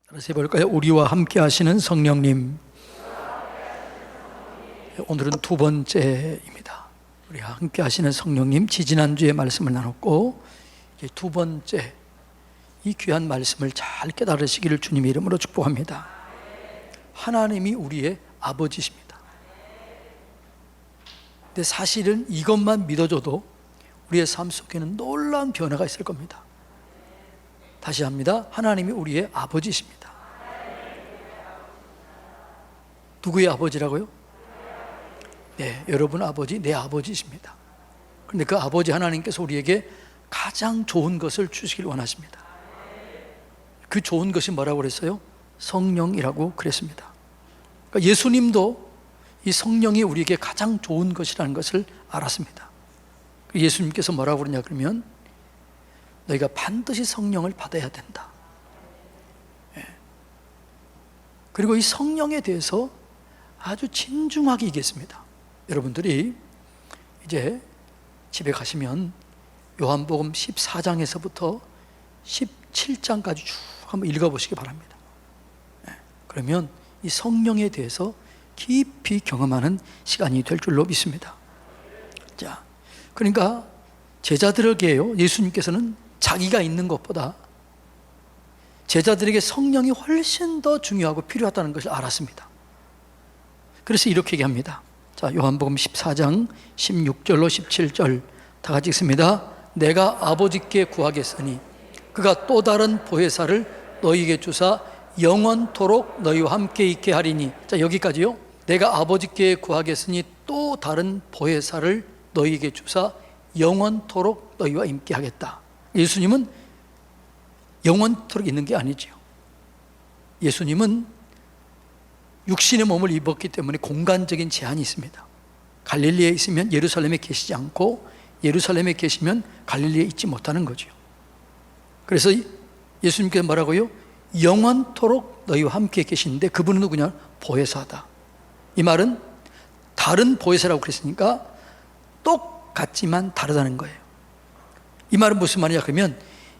따라서 해볼까요? 우리와 함께 하시는 성령님. 오늘은 두 번째입니다. 우리와 함께 하시는 성령님, 지지난주에 말씀을 나눴고 이제 두 번째, 이 귀한 말씀을 잘 깨달으시기를 주님의 이름으로 축복합니다. 하나님이 우리의 아버지십니다. 근데 사실은 이것만 믿어줘도 우리의 삶 속에는 놀라운 변화가 있을 겁니다. 다시 합니다. 하나님이 우리의 아버지십니다. 누구의 아버지라고요? 네, 여러분 아버지, 내 아버지십니다. 그런데 그 아버지 하나님께서 우리에게 가장 좋은 것을 주시길 원하십니다. 그 좋은 것이 뭐라고 그랬어요? 성령이라고 그랬습니다. 그러니까 예수님도 이 성령이 우리에게 가장 좋은 것이라는 것을 알았습니다. 예수님께서 뭐라고 그러냐 그러면 너희가 반드시 성령을 받아야 된다. 그리고 이 성령에 대해서 아주 진중하게 얘기했습니다. 여러분들이 이제 집에 가시면 요한복음 14장에서부터 17장까지 쭉 한번 읽어보시기 바랍니다. 그러면 이 성령에 대해서 깊이 경험하는 시간이 될 줄로 믿습니다. 자, 그러니까 제자들에게요, 예수님께서는 자기가 있는 것보다 제자들에게 성령이 훨씬 더 중요하고 필요하다는 것을 알았습니다. 그래서 이렇게 얘기합니다. 자, 요한복음 14장 16절로 17절 다 같이 읽습니다. 내가 아버지께 구하겠으니 그가 또 다른 보혜사를 너희에게 주사 영원토록 너희와 함께 있게 하리니. 자, 여기까지요. 내가 아버지께 구하겠으니 또 다른 보혜사를 너희에게 주사 영원토록 너희와 함께 하겠다. 예수님은 영원토록 있는 게 아니죠. 예수님은 육신의 몸을 입었기 때문에 공간적인 제한이 있습니다. 갈릴리에 있으면 예루살렘에 계시지 않고 예루살렘에 계시면 갈릴리에 있지 못하는 거죠. 그래서 예수님께서 뭐라고요? 영원토록 너희와 함께 계시는데 그분은 누구냐? 보혜사다. 이 말은 다른 보혜사라고 그랬으니까 똑같지만 다르다는 거예요. 이 말은 무슨 말이냐 그러면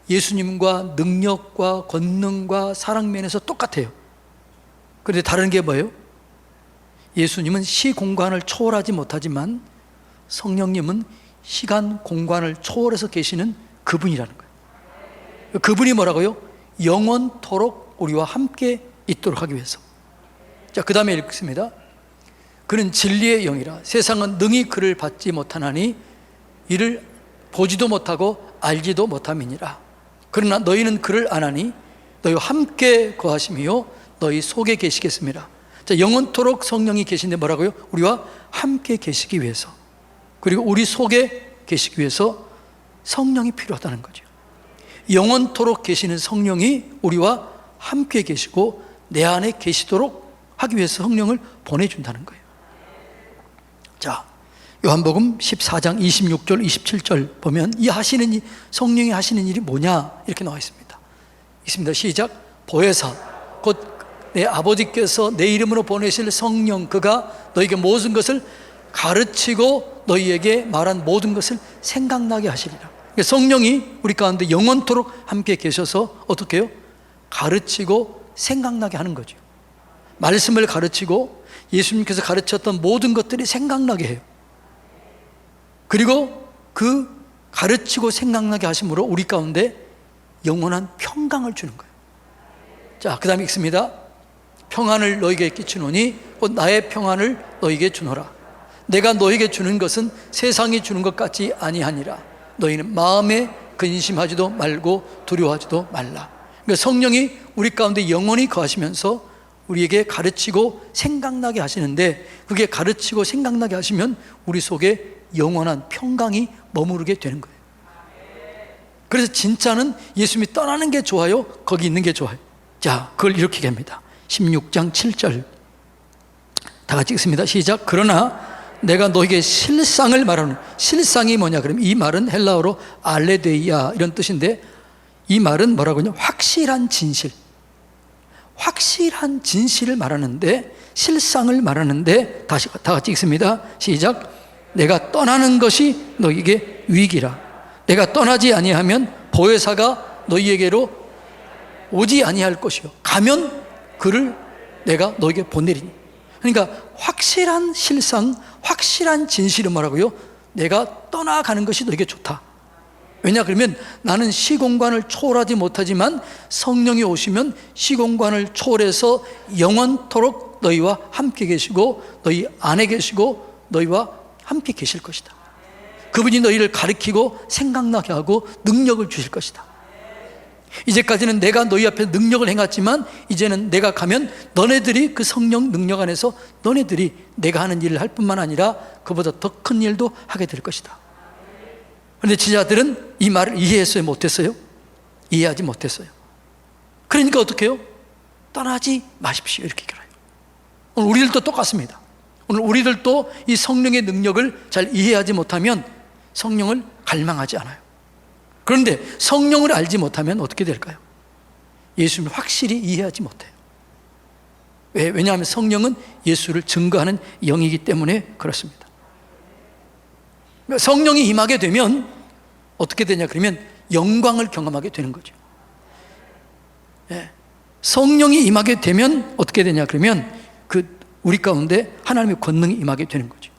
예수님과 능력과 권능과 사랑 면에서 똑같아요. 그런데 다른 게 뭐예요? 예수님은 시공간을 초월하지 못하지만 성령님은 시간 공간을 초월해서 계시는 그분이라는 거예요. 그분이 뭐라고요? 영원토록 우리와 함께 있도록 하기 위해서. 자, 그 다음에 읽습니다. 그는 진리의 영이라 세상은 능히 그를 받지 못하나니 이를 보지도 못하고 알지도 못함이니라. 그러나 너희는 그를 아나니 너희와 함께 거하심이요 너희 속에 계시겠습니다. 자, 영원토록 성령이 계신데 뭐라고요? 우리와 함께 계시기 위해서, 그리고 우리 속에 계시기 위해서 성령이 필요하다는 거죠. 영원토록 계시는 성령이 우리와 함께 계시고 내 안에 계시도록 하기 위해서 성령을 보내준다는 거예요. 자, 요한복음 14장 26절 27절 보면 이 성령이 하시는 일이 뭐냐 이렇게 나와 있습니다. 시작. 보혜사 곧 내 아버지께서 내 이름으로 보내실 성령, 그가 너희에게 모든 것을 가르치고 너희에게 말한 모든 것을 생각나게 하시리라. 성령이 우리 가운데 영원토록 함께 계셔서 어떻게 해요? 가르치고 생각나게 하는 거죠. 말씀을 가르치고 예수님께서 가르쳤던 모든 것들이 생각나게 해요. 그리고 그 가르치고 생각나게 하심으로 우리 가운데 영원한 평강을 주는 거예요. 자, 그 다음에 읽습니다. 평안을 너희에게 끼치노니 곧 나의 평안을 너희에게 주노라. 내가 너희에게 주는 것은 세상이 주는 것 같지 아니하니라. 너희는 마음에 근심하지도 말고 두려워하지도 말라. 그러니까 성령이 우리 가운데 영원히 거하시면서 우리에게 가르치고 생각나게 하시는데, 그게 가르치고 생각나게 하시면 우리 속에 영원한 평강이 머무르게 되는 거예요. 그래서 진짜는 예수님이 떠나는 게 좋아요? 거기 있는 게 좋아요? 자, 그걸 이렇게 얘기합니다. 16장 7절 다 같이 읽습니다. 시작. 그러나 내가 너에게 실상을 말하는, 실상이 뭐냐 그러면 이 말은 헬라어로 알레데이아 이런 뜻인데, 이 말은 뭐라고요? 확실한 진실, 확실한 진실을 말하는데, 실상을 말하는데, 다시 다 같이 읽습니다. 시작. 내가 떠나는 것이 너희에게 위기라. 내가 떠나지 아니하면 보혜사가 너희에게로 오지 아니할 것이요 가면 그를 내가 너에게 보내리니. 그러니까 확실한 실상, 확실한 진실은 뭐라고요? 내가 떠나가는 것이 너에게 좋다. 왜냐 그러면 나는 시공간을 초월하지 못하지만 성령이 오시면 시공간을 초월해서 영원토록 너희와 함께 계시고 너희 안에 계시고 너희와 함께 계실 것이다. 그분이 너희를 가르치고 생각나게 하고 능력을 주실 것이다. 이제까지는 내가 너희 앞에 능력을 행했지만 이제는 내가 가면 너네들이 그 성령 능력 안에서 너네들이 내가 하는 일을 할 뿐만 아니라 그보다 더 큰 일도 하게 될 것이다. 그런데 지자들은 이 말을 이해했어요? 못했어요? 이해하지 못했어요. 그러니까 어떻게 해요? 떠나지 마십시오 이렇게 얘기해요. 오늘 우리들도 똑같습니다. 오늘 우리들도 이 성령의 능력을 잘 이해하지 못하면 성령을 갈망하지 않아요. 그런데 성령을 알지 못하면 어떻게 될까요? 예수님을 확실히 이해하지 못해요. 왜냐하면 성령은 예수를 증거하는 영이기 때문에 그렇습니다. 성령이 임하게 되면 어떻게 되냐 그러면 영광을 경험하게 되는 거죠. 성령이 임하게 되면 어떻게 되냐 그러면 우리 가운데 하나님의 권능이 임하게 되는 거죠.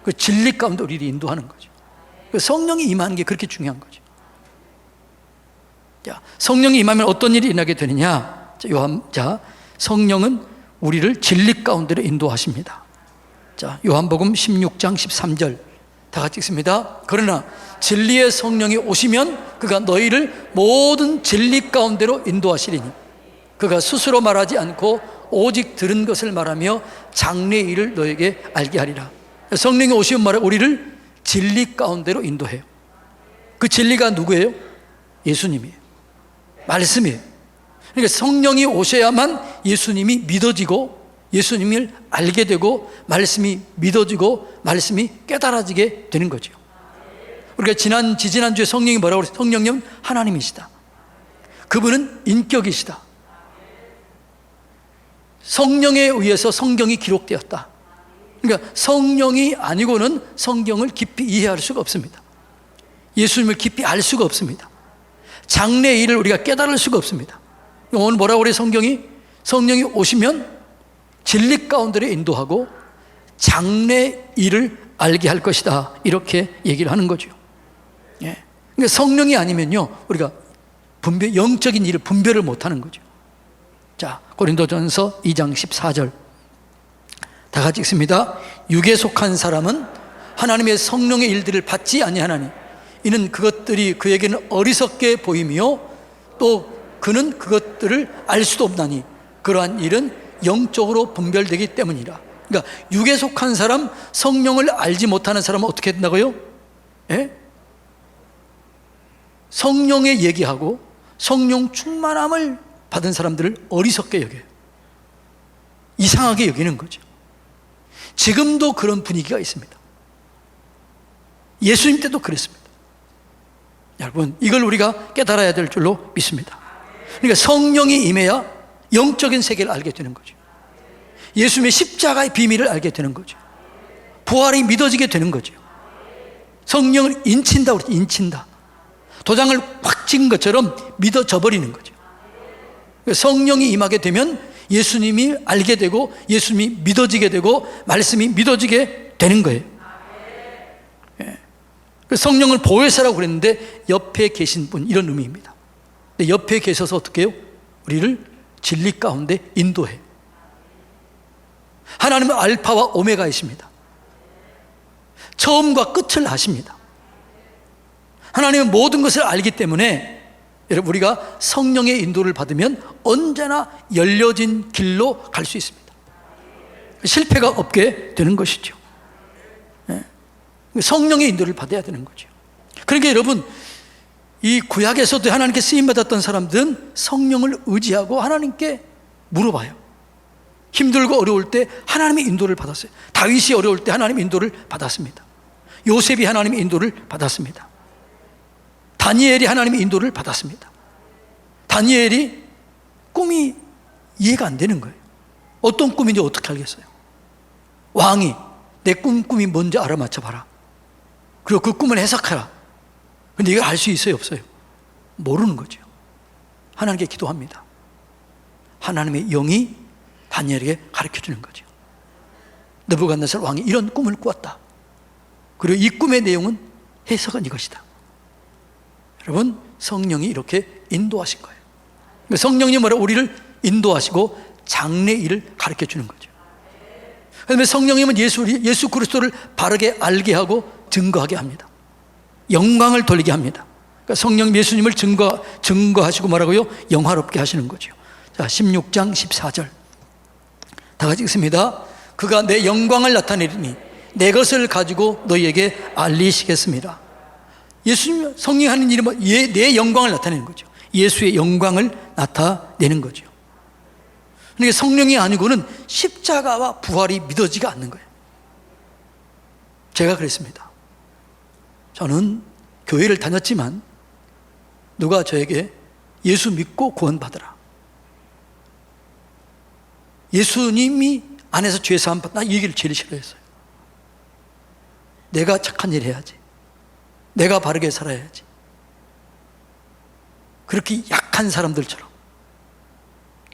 그 진리 가운데 우리를 인도하는 거죠. 성령이 임하는 게 그렇게 중요한 거죠. 자, 성령이 임하면 어떤 일이 일어나게 되느냐? 성령은 우리를 진리 가운데로 인도하십니다. 자, 요한복음 16장 13절 다 같이 읽습니다. 그러나 진리의 성령이 오시면 그가 너희를 모든 진리 가운데로 인도하시리니 그가 스스로 말하지 않고 오직 들은 것을 말하며 장래의 일을 너에게 알게 하리라. 성령이 오시면 말해 우리를 진리 가운데로 인도해요. 그 진리가 누구예요? 예수님이에요. 말씀이에요. 그러니까 성령이 오셔야만 예수님이 믿어지고 예수님을 알게 되고 말씀이 믿어지고 말씀이 깨달아지게 되는 거죠. 우리가 지지난주에 성령이 뭐라고 그랬어요? 성령님은 하나님이시다. 그분은 인격이시다. 성령에 의해서 성경이 기록되었다. 그러니까 성령이 아니고는 성경을 깊이 이해할 수가 없습니다. 예수님을 깊이 알 수가 없습니다. 장래의 일을 우리가 깨달을 수가 없습니다. 오늘 뭐라고 그래요? 성령이 오시면 진리 가운데로 인도하고 장래 일을 알게 할 것이다. 이렇게 얘기를 하는 거죠. 그러니까 성령이 아니면요 우리가 영적인 일을 분별을 못하는 거죠. 자, 고린도전서 2장 14절 다 같이 읽습니다. 육에 속한 사람은 하나님의 성령의 일들을 받지 아니하나니 이는 그것들이 그에게는 어리석게 보이며 또 그는 그것들을 알 수도 없나니 그러한 일은 영적으로 분별되기 때문이라. 그러니까 육에 속한 사람, 성령을 알지 못하는 사람은 어떻게 된다고요? 성령의 얘기하고 성령 충만함을 받은 사람들을 어리석게 여겨요. 이상하게 여기는 거죠. 지금도 그런 분위기가 있습니다. 예수님 때도 그랬습니다. 여러분, 이걸 우리가 깨달아야 될 줄로 믿습니다. 그러니까 성령이 임해야 영적인 세계를 알게 되는 거죠. 예수님의 십자가의 비밀을 알게 되는 거죠. 부활이 믿어지게 되는 거죠. 성령을 인친다고 그러죠. 인친다. 도장을 확 찍은 것처럼 믿어져 버리는 거죠. 성령이 임하게 되면 예수님이 알게 되고 예수님이 믿어지게 되고 말씀이 믿어지게 되는 거예요. 성령을 보혜사라고 그랬는데 옆에 계신 분, 이런 의미입니다. 근데 옆에 계셔서 어떻게 해요? 우리를 진리 가운데 인도해요. 하나님은 알파와 오메가이십니다. 처음과 끝을 아십니다. 하나님은 모든 것을 알기 때문에 여러분, 우리가 성령의 인도를 받으면 언제나 열려진 길로 갈 수 있습니다. 실패가 없게 되는 것이죠. 성령의 인도를 받아야 되는 거죠. 그러니까 여러분, 이 구약에서도 하나님께 쓰임받았던 사람들은 성령을 의지하고 하나님께 물어봐요. 힘들고 어려울 때 하나님의 인도를 받았어요. 다윗이 어려울 때 하나님의 인도를 받았습니다. 요셉이 하나님의 인도를 받았습니다. 다니엘이 하나님의 인도를 받았습니다. 다니엘이 꿈이 이해가 안 되는 거예요. 어떤 꿈인지 어떻게 알겠어요? 왕이 내 꿈이 뭔지 알아맞혀봐라. 그리고 그 꿈을 해석하라. 근데 이걸 알 수 있어요, 없어요? 모르는 거죠. 하나님께 기도합니다. 하나님의 영이 다니엘에게 가르쳐주는 거죠. 느부갓네살 왕이 이런 꿈을 꾸었다. 그리고 이 꿈의 내용은 해석은 이것이다. 여러분, 성령이 이렇게 인도하신 거예요. 성령님은 우리를 인도하시고 장래일을 가르쳐주는 거죠. 그다음에 성령님은 예수 그리스도를 바르게 알게 하고 증거하게 합니다. 영광을 돌리게 합니다. 그러니까 성령 예수님을 증거하시고 뭐라고요? 영화롭게 하시는 거죠. 자, 16장 14절 다 같이 읽습니다. 그가 내 영광을 나타내리니 내 것을 가지고 너희에게 알리시겠습니다. 예수님, 성령이 하는 일은 내 영광을 나타내는 거죠. 예수의 영광을 나타내는 거죠. 그러니까 성령이 아니고는 십자가와 부활이 믿어지가 않는 거예요. 제가 그랬습니다. 저는 교회를 다녔지만 누가 저에게 예수 믿고 구원받으라, 예수님이 안에서 죄 사함 받나, 이 얘기를 제일 싫어했어요. 내가 착한 일 해야지, 내가 바르게 살아야지. 그렇게 약한 사람들처럼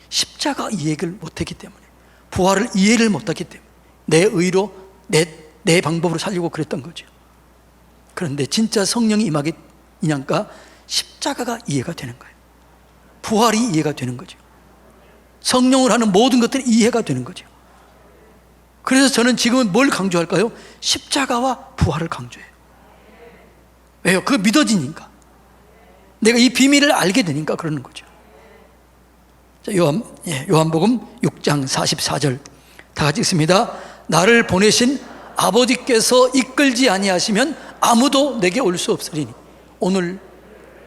십자가 이해를 못했기 때문에, 부활을 이해를 못했기 때문에 내 의로 내 방법으로 살려고 그랬던 거죠. 그런데 진짜 성령이 임하게 이냐니까 십자가가 이해가 되는 거예요. 부활이 이해가 되는 거죠. 성령을 하는 모든 것들이 이해가 되는 거죠. 그래서 저는 지금은 뭘 강조할까요? 십자가와 부활을 강조해요. 왜요? 그거 믿어지니까, 내가 이 비밀을 알게 되니까 그러는 거죠. 자, 요한복음 6장 44절 다 같이 읽습니다. 나를 보내신 아버지께서 이끌지 아니하시면 아무도 내게 올 수 없으리니 오늘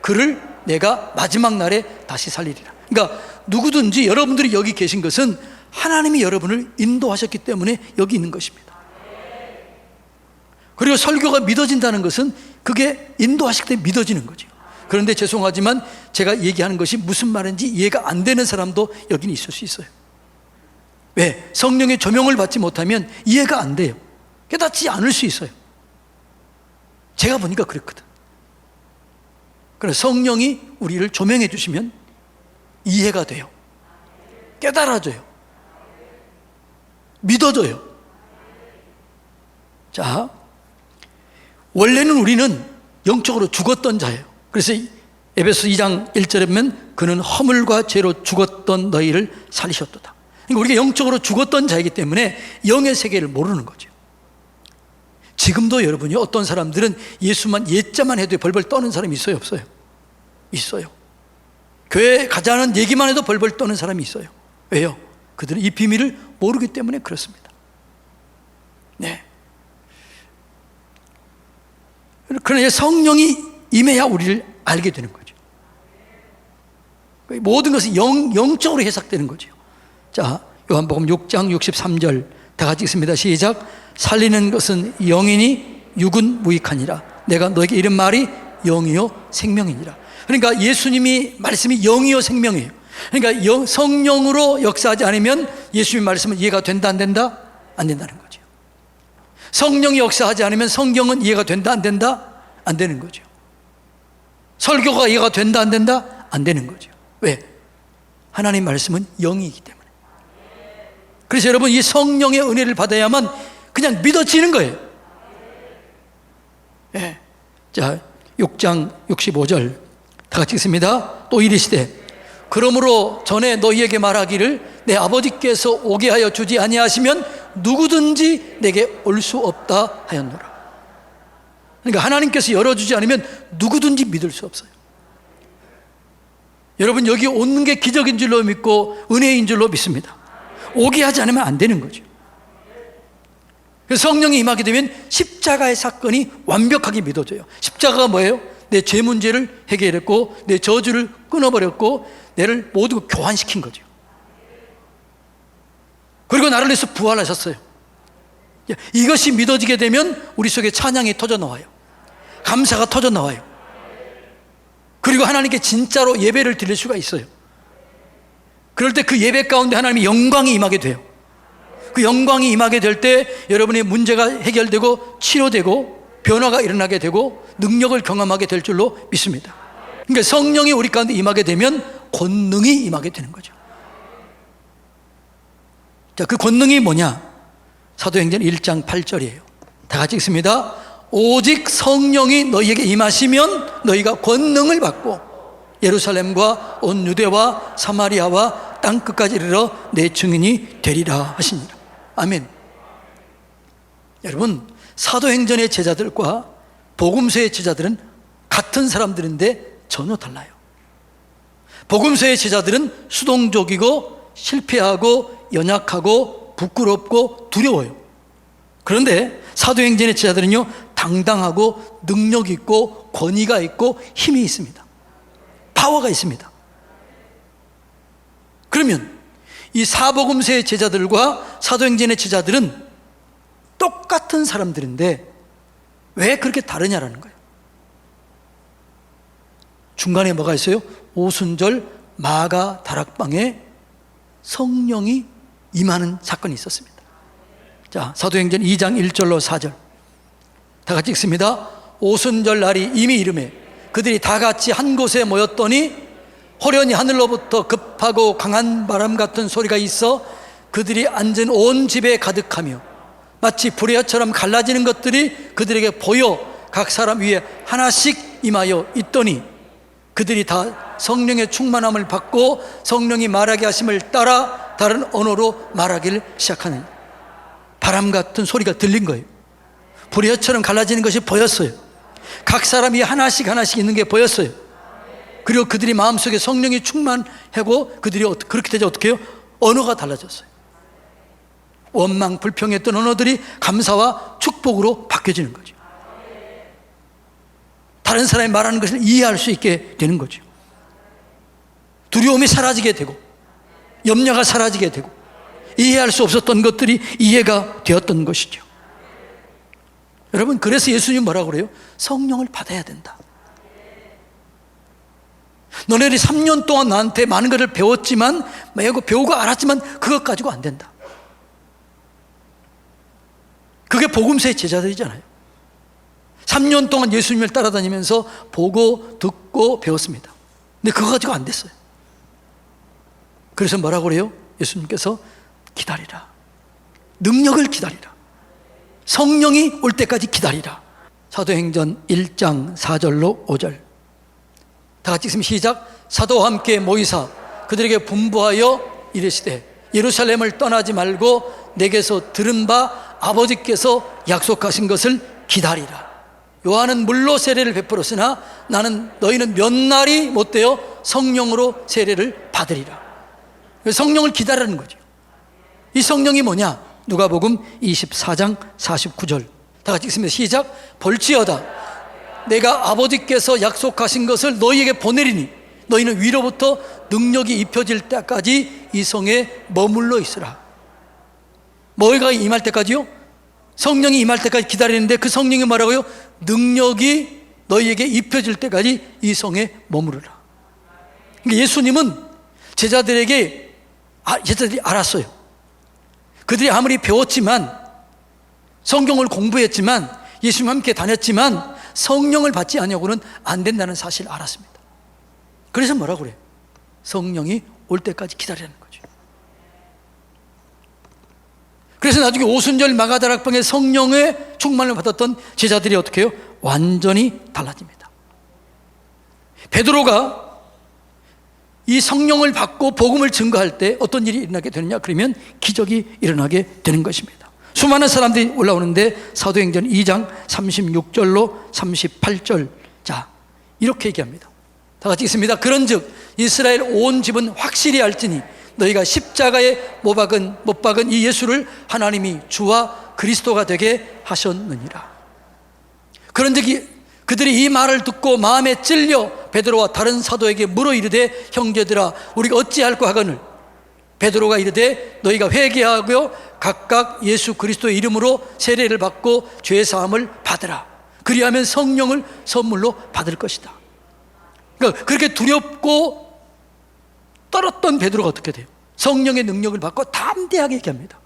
그를 내가 마지막 날에 다시 살리리라. 그러니까 누구든지 여러분들이 여기 계신 것은 하나님이 여러분을 인도하셨기 때문에 여기 있는 것입니다. 그리고 설교가 믿어진다는 것은 그게 인도하실 때 믿어지는 거죠. 그런데 죄송하지만 제가 얘기하는 것이 무슨 말인지 이해가 안 되는 사람도 여기는 있을 수 있어요. 왜? 성령의 조명을 받지 못하면 이해가 안 돼요. 깨닫지 않을 수 있어요. 제가 보니까 그랬거든. 그래서 성령이 우리를 조명해 주시면 이해가 돼요. 깨달아져요. 믿어져요. 자, 원래는 우리는 영적으로 죽었던 자예요. 그래서 에베소 2장 1절에 보면 그는 허물과 죄로 죽었던 너희를 살리셨도다. 그러니까 우리가 영적으로 죽었던 자이기 때문에 영의 세계를 모르는 거죠. 지금도 여러분이 어떤 사람들은 예수만 예자만 해도 벌벌 떠는 사람이 있어요, 없어요? 있어요. 교회 가자는 얘기만 해도 벌벌 떠는 사람이 있어요. 왜요? 그들은 이 비밀을 모르기 때문에 그렇습니다. 네. 그러나 성령이 임해야 우리를 알게 되는 거죠. 모든 것은 영적으로 해석되는 거죠. 자, 요한복음 6장 63절 다 같이 읽습니다. 시작. 살리는 것은 영이니 육은 무익하니라. 내가 너에게 이른 말이 영이요 생명이니라. 그러니까 예수님이 말씀이 영이요 생명이에요. 그러니까 성령으로 역사하지 않으면 예수님의 말씀은 이해가 된다 안 된다? 안 된다는 거죠. 성령이 역사하지 않으면 성경은 이해가 된다 안 된다? 안 되는 거죠. 설교가 이해가 된다 안 된다? 안 되는 거죠. 왜? 하나님 말씀은 영이기 때문에. 그래서 여러분, 이 성령의 은혜를 받아야만 그냥 믿어지는 거예요. 네. 자, 6장 65절 다 같이 읽습니다. 또 이르시되 그러므로 전에 너희에게 말하기를 내 아버지께서 오게 하여 주지 아니하시면 누구든지 내게 올 수 없다 하였노라. 그러니까 하나님께서 열어주지 않으면 누구든지 믿을 수 없어요. 여러분, 여기 오는 게 기적인 줄로 믿고 은혜인 줄로 믿습니다. 오게 하지 않으면 안 되는 거죠. 그래서 성령이 임하게 되면 십자가의 사건이 완벽하게 믿어져요. 십자가가 뭐예요? 내 죄 문제를 해결했고 내 저주를 끊어버렸고 내를 모두 교환시킨 거죠. 그리고 나를 위해서 부활하셨어요. 이것이 믿어지게 되면 우리 속에 찬양이 터져 나와요. 감사가 터져 나와요. 그리고 하나님께 진짜로 예배를 드릴 수가 있어요. 그럴 때 그 예배 가운데 하나님의 영광이 임하게 돼요. 그 영광이 임하게 될 때 여러분의 문제가 해결되고 치료되고 변화가 일어나게 되고 능력을 경험하게 될 줄로 믿습니다. 그러니까 성령이 우리 가운데 임하게 되면 권능이 임하게 되는 거죠. 자, 그 권능이 뭐냐? 사도행전 1장 8절이에요. 다 같이 읽습니다. 오직 성령이 너희에게 임하시면 너희가 권능을 받고 예루살렘과 온 유대와 사마리아와 땅끝까지 이르러 내 증인이 되리라 하시니라. 아멘. 여러분, 사도행전의 제자들과 복음서의 제자들은 같은 사람들인데 전혀 달라요. 복음서의 제자들은 수동적이고 실패하고 연약하고 부끄럽고 두려워요. 그런데 사도행전의 제자들은요, 당당하고 능력 있고 권위가 있고 힘이 있습니다. 파워가 있습니다. 그러면 이 사복음서의 제자들과 사도행전의 제자들은 똑같은 사람들인데 왜 그렇게 다르냐라는 거예요. 중간에 뭐가 있어요? 오순절 마가 다락방에 성령이 임하는 사건이 있었습니다. 자, 사도행전 2장 1절로 4절 다 같이 읽습니다. 오순절 날이 이미 이르매 그들이 다 같이 한 곳에 모였더니 호련히 하늘로부터 급하고 강한 바람 같은 소리가 있어 그들이 앉은 온 집에 가득하며 마치 불의처럼 갈라지는 것들이 그들에게 보여 각 사람 위에 하나씩 임하여 있더니 그들이 다 성령의 충만함을 받고 성령이 말하게 하심을 따라 다른 언어로 말하기를 시작하는, 바람 같은 소리가 들린 거예요. 불의처럼 갈라지는 것이 보였어요. 각 사람이 하나씩 있는 게 보였어요. 그리고 그들이 마음속에 성령이 충만하고 그들이 그렇게 되자 어떻게 해요? 언어가 달라졌어요. 원망 불평했던 언어들이 감사와 축복으로 바뀌어지는 거죠. 다른 사람이 말하는 것을 이해할 수 있게 되는 거죠. 두려움이 사라지게 되고 염려가 사라지게 되고 이해할 수 없었던 것들이 이해가 되었던 것이죠. 여러분, 그래서 예수님이 뭐라고 그래요? 성령을 받아야 된다. 너네들이 3년 동안 나한테 많은 것을 배웠지만, 배우고 알았지만 그것 가지고 안 된다. 그게 복음서의 제자들이잖아요. 3년 동안 예수님을 따라다니면서 보고 듣고 배웠습니다. 근데 그거 가지고 안 됐어요. 그래서 뭐라고 그래요? 예수님께서 기다리라. 능력을 기다리라. 성령이 올 때까지 기다리라. 사도행전 1장 4절로 5절 다 같이 읽으면 시작. 사도와 함께 모이사 그들에게 분부하여 이르시되 예루살렘을 떠나지 말고 내게서 들은 바 아버지께서 약속하신 것을 기다리라. 요한은 물로 세례를 베풀었으나 나는 너희는 몇 날이 못되어 성령으로 세례를 받으리라. 성령을 기다리는 거죠. 이 성령이 뭐냐? 누가복음 24장 49절 다 같이 읽습니다. 시작. 볼지어다 내가 아버지께서 약속하신 것을 너희에게 보내리니 너희는 위로부터 능력이 입혀질 때까지 이 성에 머물러 있으라. 뭐가 임할 때까지요? 성령이 임할 때까지 기다리는데 그 성령이 뭐라고요? 능력이 너희에게 입혀질 때까지 이 성에 머무르라. 그러니까 예수님은 제자들이 알았어요. 그들이 아무리 배웠지만 성경을 공부했지만 예수님과 함께 다녔지만 성령을 받지 않으려고는 안 된다는 사실을 알았습니다. 그래서 뭐라고 그래요? 성령이 올 때까지 기다리라는 거죠. 그래서 나중에 오순절 마가다락방에 성령의 충만을 받았던 제자들이 어떻게 해요? 완전히 달라집니다. 베드로가 이 성령을 받고 복음을 증거할 때 어떤 일이 일어나게 되느냐? 그러면 기적이 일어나게 되는 것입니다. 수많은 사람들이 올라오는데 사도행전 2장 36절로 38절 자 이렇게 얘기합니다. 다 같이 읽습니다. 그런즉 이스라엘 온 집은 확실히 알지니 너희가 십자가에 못 박은 이 예수를 하나님이 주와 그리스도가 되게 하셨느니라. 그런즉 그들이 이 말을 듣고 마음에 찔려 베드로와 다른 사도에게 물어 이르되 형제들아 우리가 어찌할꼬 하거늘 베드로가 이르되 너희가 회개하고 각각 예수 그리스도의 이름으로 세례를 받고 죄 사함을 받으라. 그리하면 성령을 선물로 받을 것이다. 그러니까 그렇게 두렵고 떨었던 베드로가 어떻게 돼요? 성령의 능력을 받고 담대하게 얘기합니다.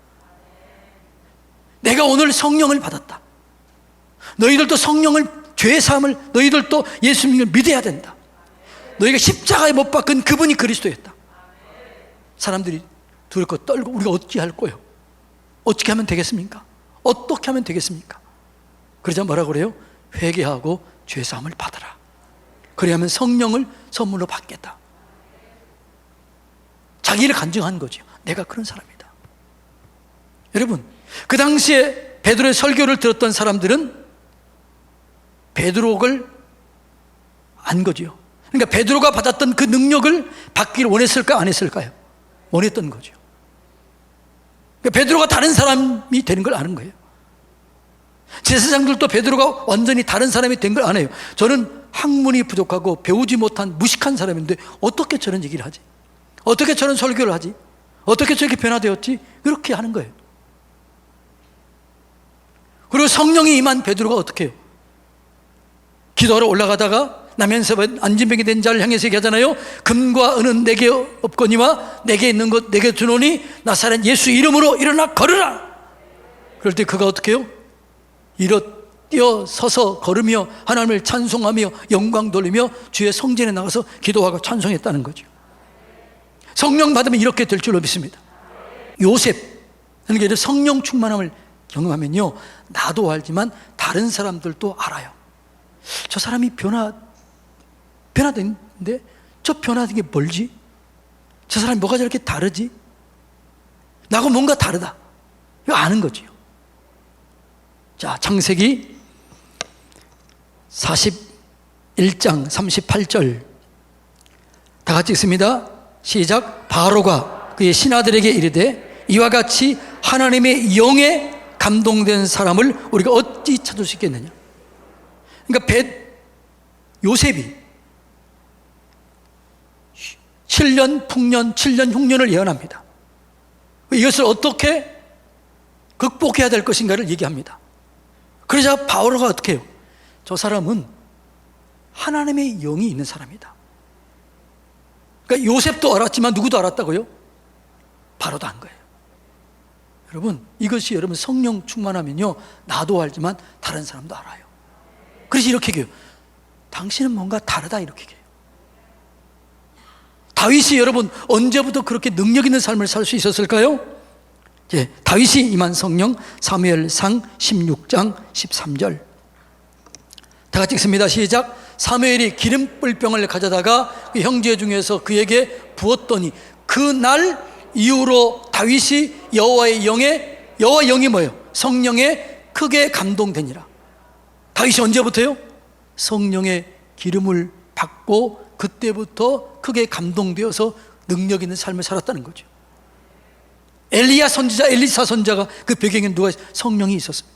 내가 오늘 성령을 받았다. 너희들도 성령을 죄 사함을 너희들도 예수님을 믿어야 된다. 너희가 십자가에 못 박은 그분이 그리스도였다. 사람들이 두렵고 떨고 우리가 어찌할 거예요? 어떻게 하면 되겠습니까? 어떻게 하면 되겠습니까? 그러자 뭐라고 그래요? 회개하고 죄사함을 받아라. 그래야만 성령을 선물로 받겠다. 자기를 간증한 거죠. 내가 그런 사람이다. 여러분, 그 당시에 베드로의 설교를 들었던 사람들은 베드로를 안 거죠. 그러니까 베드로가 받았던 그 능력을 받기를 원했을까, 안 했을까요? 원했던 거죠. 그러니까 베드로가 다른 사람이 되는 걸 아는 거예요. 제사장들도 베드로가 완전히 다른 사람이 된 걸 아네요. 저는 학문이 부족하고 배우지 못한 무식한 사람인데 어떻게 저런 얘기를 하지? 어떻게 저런 설교를 하지? 어떻게 저렇게 변화되었지? 그렇게 하는 거예요. 그리고 성령이 임한 베드로가 어떻게 해요? 기도하러 올라가다가 나면서 안진병이 된 자를 향해서 얘기하잖아요. 금과 은은 내게 없거니와 내게 있는 것 내게 주노니 나사렛 예수 이름으로 일어나 걸으라. 그럴 때 그가 어떻게 해요? 뛰어 서서 걸으며 하나님을 찬송하며 영광 돌리며 주의 성전에 나가서 기도하고 찬송했다는 거죠. 성령 받으면 이렇게 될 줄로 믿습니다. 요셉, 그러니까 성령 충만함을 경험하면요, 나도 알지만 다른 사람들도 알아요. 저 사람이 변화됐는데 저 변화된 게 뭘지? 저 사람이 뭐가 저렇게 다르지? 나하고 뭔가 다르다. 이거 아는 거죠. 자, 창세기 41장 38절 다 같이 읽습니다. 시작. 바로가 그의 신하들에게 이르되 이와 같이 하나님의 영에 감동된 사람을 우리가 어찌 찾을 수 있겠느냐. 그러니까 요셉이 7년 풍년 7년 흉년을 예언합니다. 이것을 어떻게 극복해야 될 것인가를 얘기합니다. 그러자 바오로가 어떻게 해요? 저 사람은 하나님의 영이 있는 사람이다. 그러니까 요셉도 알았지만 누구도 알았다고요? 바로도 안 거예요. 여러분, 이것이 여러분 성령 충만하면요, 나도 알지만 다른 사람도 알아요. 그래서 이렇게 얘기해요. 당신은 뭔가 다르다, 이렇게 얘기해요. 다윗이 여러분 언제부터 그렇게 능력 있는 삶을 살 수 있었을까요? 예, 다윗이 임한 성령 사무엘상 16장 13절 다 같이 읽습니다. 시작. 사무엘이 기름 뿔병을 가져다가 그 형제 중에서 그에게 부었더니 그날 이후로 다윗이 여호와 영이 뭐예요? 성령에 크게 감동되니라. 다윗이 언제부터요? 성령의 기름을 받고 그때부터 크게 감동되어서 능력 있는 삶을 살았다는 거죠. 엘리야 선지자, 엘리사 선지자가 그 배경에 누가 성령이 있었습니다.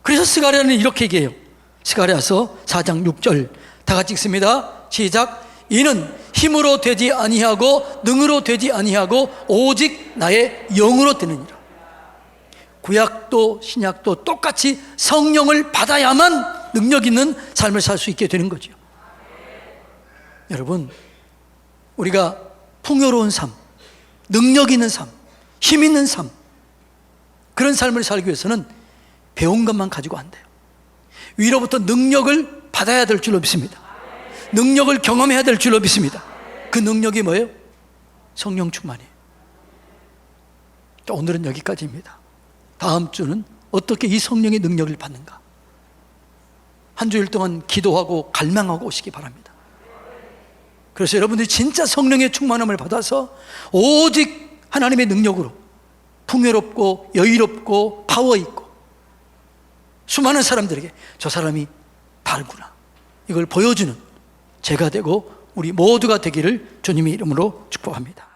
그래서 스가랴는 이렇게 얘기해요. 스가랴서 4장 6절 다 같이 읽습니다. 시작. 이는 힘으로 되지 아니하고 능으로 되지 아니하고 오직 나의 영으로 되느니라. 구약도 신약도 똑같이 성령을 받아야만 능력 있는 삶을 살 수 있게 되는 거죠. 여러분, 우리가 풍요로운 삶, 능력 있는 삶, 힘 있는 삶, 그런 삶을 살기 위해서는 배운 것만 가지고 안 돼요. 위로부터 능력을 받아야 될 줄로 믿습니다. 능력을 경험해야 될 줄로 믿습니다. 그 능력이 뭐예요? 성령 충만이에요. 오늘은 여기까지입니다. 다음 주는 어떻게 이 성령의 능력을 받는가, 한 주일 동안 기도하고 갈망하고 오시기 바랍니다. 그래서 여러분들이 진짜 성령의 충만함을 받아서 오직 하나님의 능력으로 풍요롭고 여유롭고 파워 있고 수많은 사람들에게 저 사람이 다르구나, 이걸 보여주는 제가 되고 우리 모두가 되기를 주님의 이름으로 축복합니다.